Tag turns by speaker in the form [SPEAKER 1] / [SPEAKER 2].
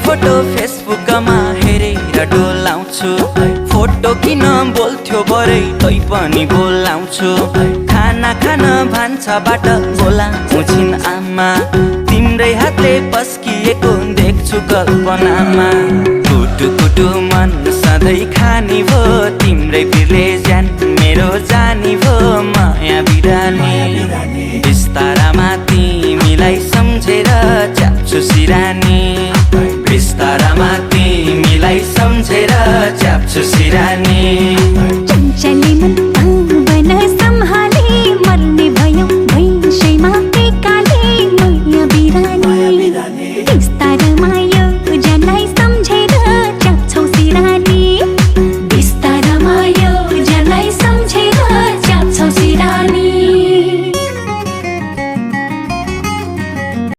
[SPEAKER 1] photo फेसबुकमा हेरेर डोलाउँछु photo किन बोल्थ्यो बरै तै पनि बोलाउँछु खाना खान भान्साबाट बोलाउँछिन् आमा तिम्रै हातले पस्किएको देख्छु कल्पनामा कुटु कुटु मन सधैँ खानी भो तिम्रै पिरले ज्यान मेरो जानी भो माया बिरानी बिस्तारामा तिमीलाई सम्झेर च्याप्छु सिरानी बिस्तारामा तिमीलाई सम्झेर च्याप्छु सिरानी
[SPEAKER 2] चञ्चली मन